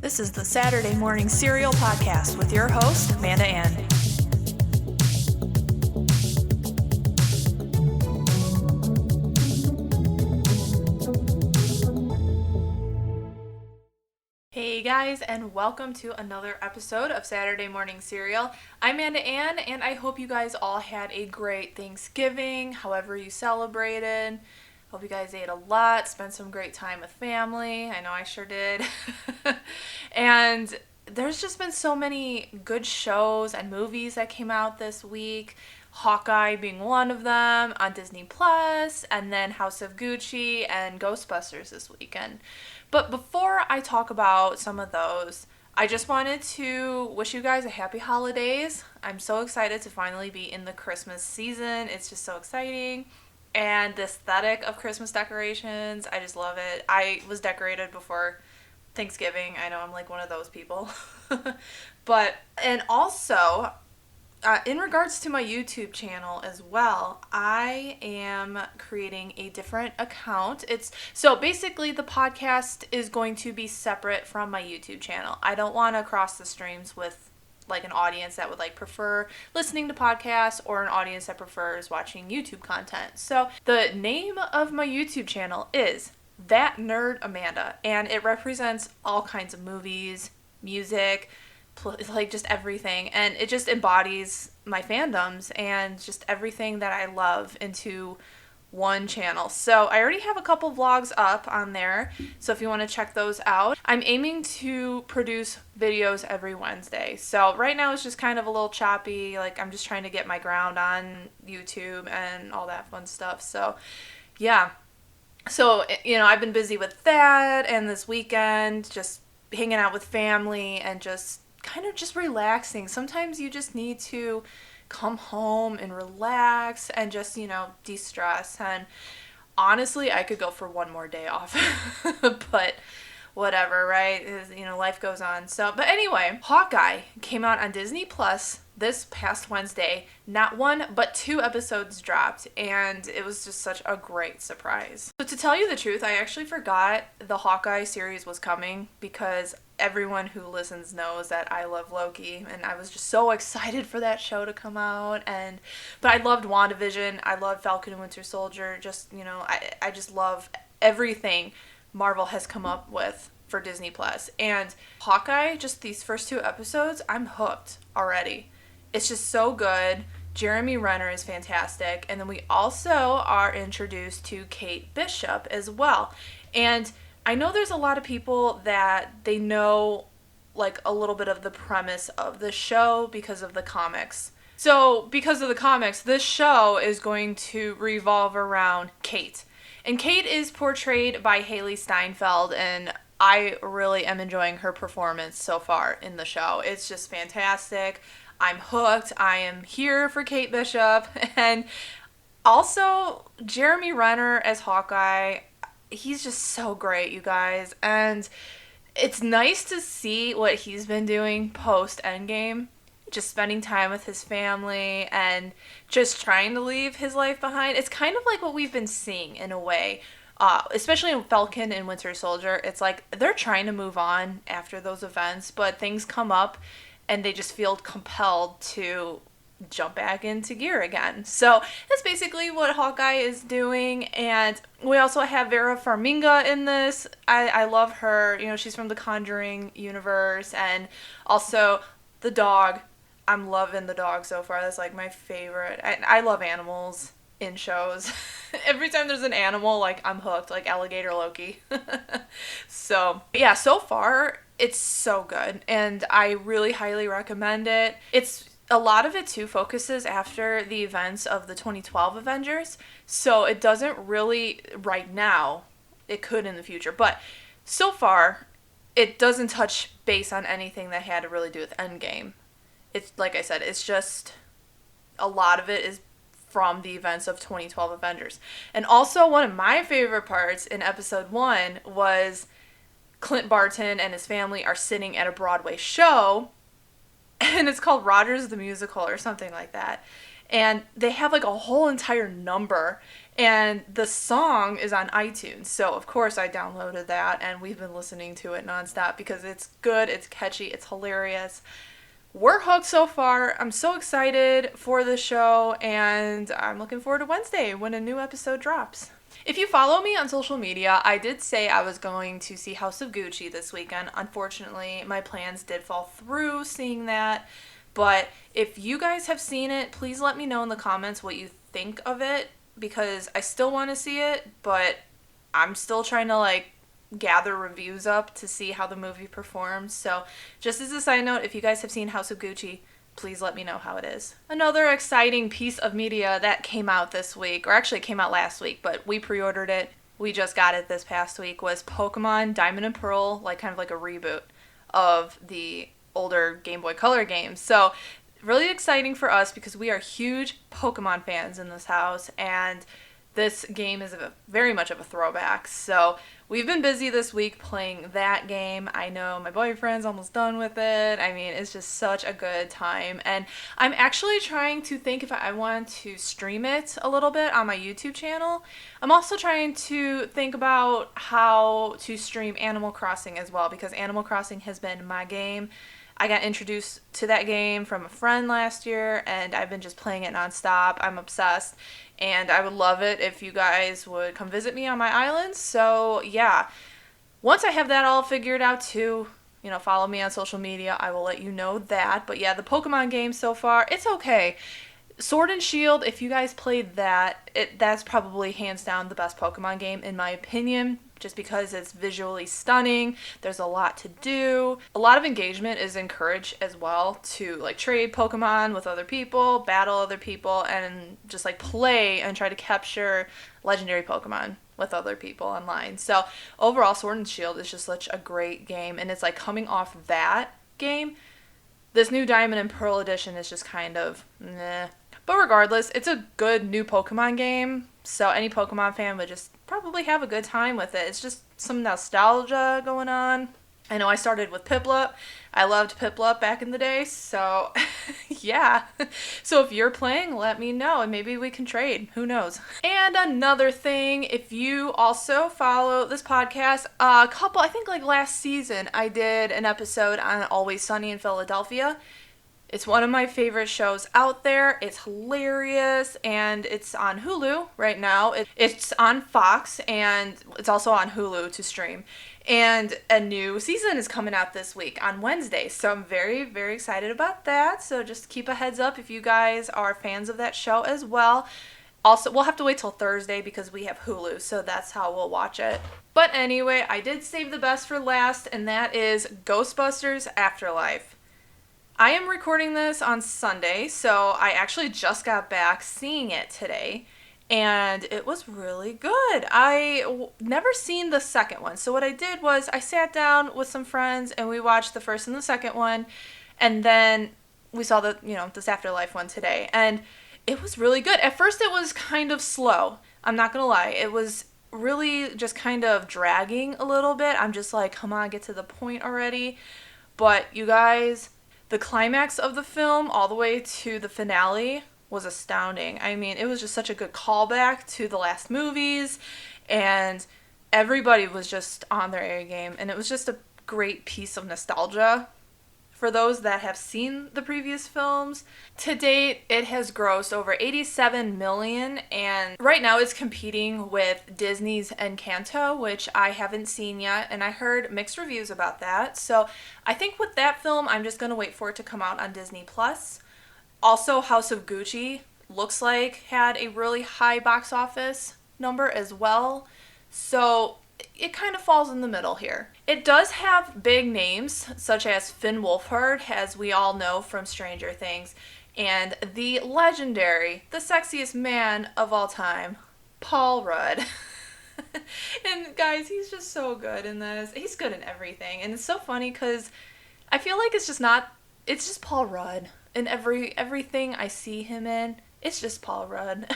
This is the Saturday Morning Serial Podcast with your host, Amanda Ann. Hey guys, and welcome to another episode of Saturday Morning Serial. I'm Amanda Ann, and I hope you guys all had a great Thanksgiving, however you celebrated. Hope you guys ate a lot, spent some great time with family. I know I sure did. And there's just been so many good shows and movies that came out this week. Hawkeye being one of them on Disney Plus, and then House of Gucci and Ghostbusters this weekend. But before I talk about some of those, I just wanted to wish you guys a happy holidays. I'm so excited to finally be in the Christmas season. It's just so exciting. And the aesthetic of Christmas decorations, I just love it. I was decorated before Thanksgiving. I know I'm like one of those people. And also, in regards to my YouTube channel as well, I am creating a different account. So basically the podcast is going to be separate from my YouTube channel. I don't want to cross the streams with like an audience that would like prefer listening to podcasts or an audience that prefers watching YouTube content. So the name of my YouTube channel is That Nerd Amanda, and it represents all kinds of movies, music, like just everything, and it just embodies my fandoms and just everything that I love into one channel. So I already have a couple vlogs up on there, so if you want to check those out. I'm aiming to produce videos every Wednesday. So right now it's just kind of a little choppy, like I'm just trying to get my ground on YouTube and all that fun stuff. So yeah. So, I've been busy with that, and this weekend just hanging out with family and just kind of just relaxing. Sometimes you just need to come home and relax and just, de-stress. And honestly, I could go for one more day off, but whatever, right? Life goes on. So, but anyway, Hawkeye came out on Disney Plus this past Wednesday. Not one, but 2 episodes dropped, and it was just such a great surprise. So to tell you the truth, I actually forgot the Hawkeye series was coming because everyone who listens knows that I love Loki, and I was just so excited for that show to come out. But I loved WandaVision, I loved Falcon and Winter Soldier, I just love everything Marvel has come up with for Disney Plus. And Hawkeye, just these first 2 episodes, I'm hooked already. It's just so good. Jeremy Renner is fantastic. And then we also are introduced to Kate Bishop as well. And I know there's a lot of people that they know like a little bit of the premise of the show because of the comics. So because of the comics, this show is going to revolve around Kate. And Kate is portrayed by Haley Steinfeld, and I really am enjoying her performance so far in the show. It's just fantastic. I'm hooked. I am here for Kate Bishop. And also, Jeremy Renner as Hawkeye, he's just so great, you guys. And it's nice to see what he's been doing post-Endgame. Just spending time with his family and just trying to leave his life behind. It's kind of like what we've been seeing in a way. Especially in Falcon and Winter Soldier. It's like they're trying to move on after those events, but things come up and they just feel compelled to jump back into gear again. So that's basically what Hawkeye is doing. And we also have Vera Farmiga in this. I love her. She's from the Conjuring universe. And also the dog. I'm loving the dog so far. That's like my favorite. I love animals in shows. Every time there's an animal, like I'm hooked, like Alligator Loki. So yeah, so far it's so good, and I really highly recommend it. It's a lot of it too focuses after the events of the 2012 Avengers, so it doesn't really right now. It could in the future, but so far it doesn't touch base on anything that had to really do with Endgame. It's like I said, it's just a lot of it is from the events of 2012 Avengers. And also one of my favorite parts in episode 1 was Clint Barton and his family are sitting at a Broadway show, and it's called Rogers the Musical or something like that. and they have like a whole entire number, and the song is on iTunes. So of course I downloaded that, and we've been listening to it nonstop because it's good, it's catchy, it's hilarious. We're hooked so far. I'm so excited for the show, and I'm looking forward to Wednesday when a new episode drops. If you follow me on social media, I did say I was going to see House of Gucci this weekend. Unfortunately, my plans did fall through seeing that. But if you guys have seen it, please let me know in the comments what you think of it, because I still want to see it, but I'm still trying to gather reviews up to see how the movie performs. So just as a side note, if you guys have seen House of Gucci, please let me know how it is. Another exciting piece of media that came out this week, or actually came out last week, but we pre-ordered it. We just got it this past week, was Pokemon Diamond and Pearl, kind of like a reboot of the older Game Boy Color games. So really exciting for us because we are huge Pokemon fans in this house, and this game is very much of a throwback. So we've been busy this week playing that game. I know my boyfriend's almost done with it. I mean, it's just such a good time. And I'm actually trying to think if I want to stream it a little bit on my YouTube channel. I'm also trying to think about how to stream Animal Crossing as well, because Animal Crossing has been my game. I got introduced to that game from a friend last year, and I've been just playing it nonstop. I'm obsessed, and I would love it if you guys would come visit me on my island. So yeah, once I have that all figured out too, follow me on social media. I will let you know that. But yeah, the Pokemon game so far, it's okay. Sword and Shield, if you guys played that, that's probably hands down the best Pokemon game in my opinion, just because it's visually stunning. There's a lot to do. A lot of engagement is encouraged as well to trade Pokemon with other people, battle other people, and just play and try to capture legendary Pokemon with other people online. So overall, Sword and Shield is just such a great game, and it's coming off that game. This new Diamond and Pearl edition is just kind of meh. But regardless, it's a good new Pokemon game, so any Pokemon fan would just probably have a good time with it. It's just some nostalgia going on. I know I started with Piplup. I loved Piplup back in the day, so yeah. So if you're playing, let me know, and maybe we can trade. Who knows? And another thing, if you also follow this podcast, I think last season, I did an episode on Always Sunny in Philadelphia. It's one of my favorite shows out there. It's hilarious, and it's on Hulu right now. It's on Fox, and it's also on Hulu to stream. And a new season is coming out this week on Wednesday, so I'm very, very excited about that. So just keep a heads up if you guys are fans of that show as well. Also, we'll have to wait till Thursday because we have Hulu, so that's how we'll watch it. But anyway, I did save the best for last, and that is Ghostbusters Afterlife. I am recording this on Sunday, so I actually just got back seeing it today, and it was really good. Never seen the second one, so what I did was I sat down with some friends and we watched the first and the second one, and then we saw this Afterlife one today, and it was really good. At first it was kind of slow, I'm not gonna lie. It was really just kind of dragging a little bit. I'm just come on, get to the point already. But you guys, the climax of the film all the way to the finale was astounding. I mean, it was just such a good callback to the last movies, and everybody was just on their A game, and it was just a great piece of nostalgia for those that have seen the previous films. To date, it has grossed over $87 million, and right now it's competing with Disney's Encanto, which I haven't seen yet, and I heard mixed reviews about that. So I think with that film, I'm just going to wait for it to come out on Disney+. Also, House of Gucci looks like had a really high box office number as well. So it kind of falls in the middle here. It does have big names, such as Finn Wolfhard, as we all know from Stranger Things, and the legendary, the sexiest man of all time, Paul Rudd. And guys, he's just so good in this. He's good in everything, and it's so funny because I feel like it's just Paul Rudd. In everything I see him in, it's just Paul Rudd.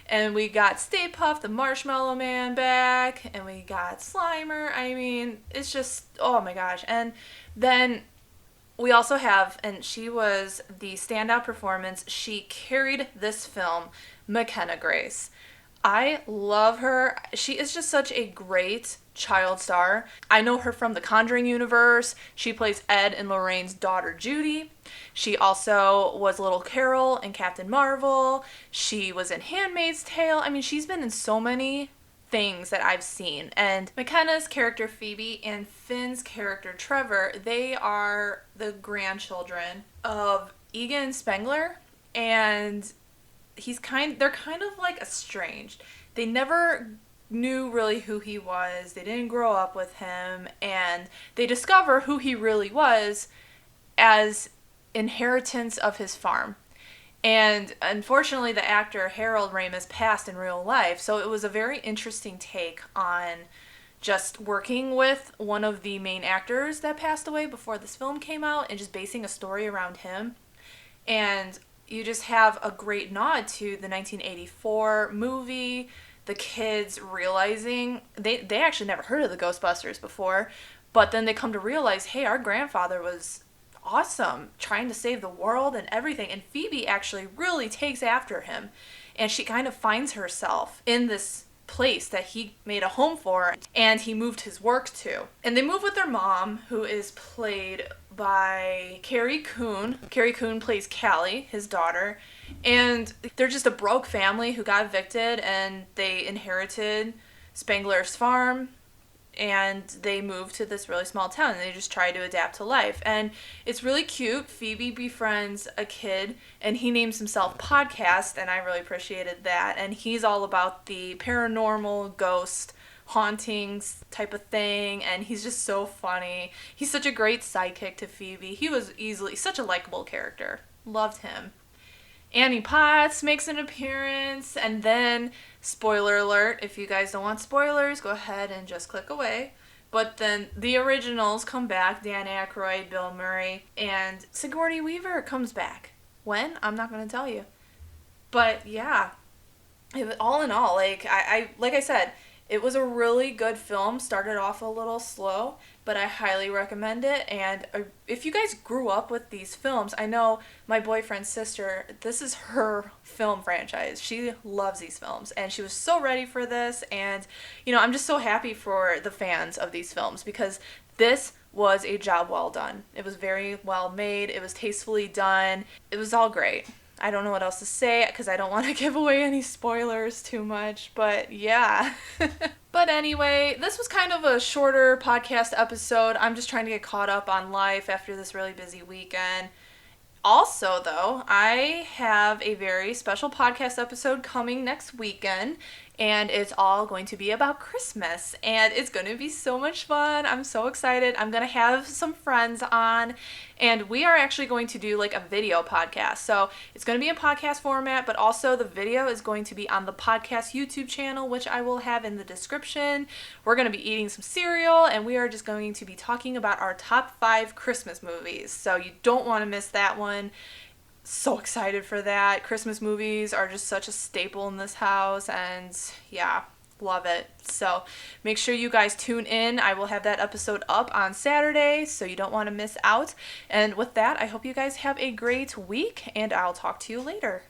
And we got Stay Puft, the Marshmallow Man, back, and we got Slimer. I mean, it's just, oh my gosh. And then We also have, and she was the standout performance, she carried this film, McKenna Grace. I love her. She is just such a great child star. I know her from the Conjuring universe. She plays Ed and Lorraine's daughter, Judy. She also was Little Carol in Captain Marvel. She was in Handmaid's Tale. I mean, she's been in so many things that I've seen. And McKenna's character Phoebe and Finn's character Trevor, they are the grandchildren of Egan Spengler, and they're kind of like estranged. They never knew really who he was. They didn't grow up with him, and they discover who he really was as inheritance of his farm. And unfortunately, the actor Harold Ramis passed in real life, so it was a very interesting take on just working with one of the main actors that passed away before this film came out and just basing a story around him. And you just have a great nod to the 1984 movie, the kids realizing they actually never heard of the Ghostbusters before, but then they come to realize, hey, our grandfather was awesome, trying to save the world and everything. And Phoebe actually really takes after him, and she kind of finds herself in this place that he made a home for and he moved his work to. And they move with their mom, who is played by Carrie Coon. Carrie Coon plays Callie, his daughter, and they're just a broke family who got evicted, and they inherited Spengler's farm, and they move to this really small town, and they just try to adapt to life. And it's really cute. Phoebe befriends a kid, and he names himself Podcast, and I really appreciated that. And he's all about the paranormal, ghost, hauntings type of thing, and he's just so funny. He's such a great sidekick to Phoebe. He was easily such a likable character. Loved him. Annie Potts makes an appearance, and then, spoiler alert, if you guys don't want spoilers, go ahead and just click away. But then the originals come back, Dan Aykroyd, Bill Murray, and Sigourney Weaver comes back. When? I'm not going to tell you. But yeah, all in all, like I said, it was a really good film. Started off a little slow, but I highly recommend it. And if you guys grew up with these films, I know my boyfriend's sister, this is her film franchise. She loves these films, and she was so ready for this. And, I'm just so happy for the fans of these films, because this was a job well done. It was very well made. It was tastefully done. It was all great. I don't know what else to say because I don't want to give away any spoilers too much, but yeah. But anyway, this was kind of a shorter podcast episode. I'm just trying to get caught up on life after this really busy weekend. Also, though, I have a very special podcast episode coming next weekend, and it's all going to be about Christmas, and it's going to be so much fun. I'm so excited. I'm going to have some friends on, and we are actually going to do like a video podcast. So it's going to be in podcast format, but also the video is going to be on the podcast YouTube channel, which I will have in the description. We're going to be eating some cereal, and we are just going to be talking about our top 5 Christmas movies. So you don't want to miss that one. So excited for that. Christmas movies are just such a staple in this house, and yeah, love it. So make sure you guys tune in. I will have that episode up on Saturday, so you don't want to miss out. And with that, I hope you guys have a great week, and I'll talk to you later.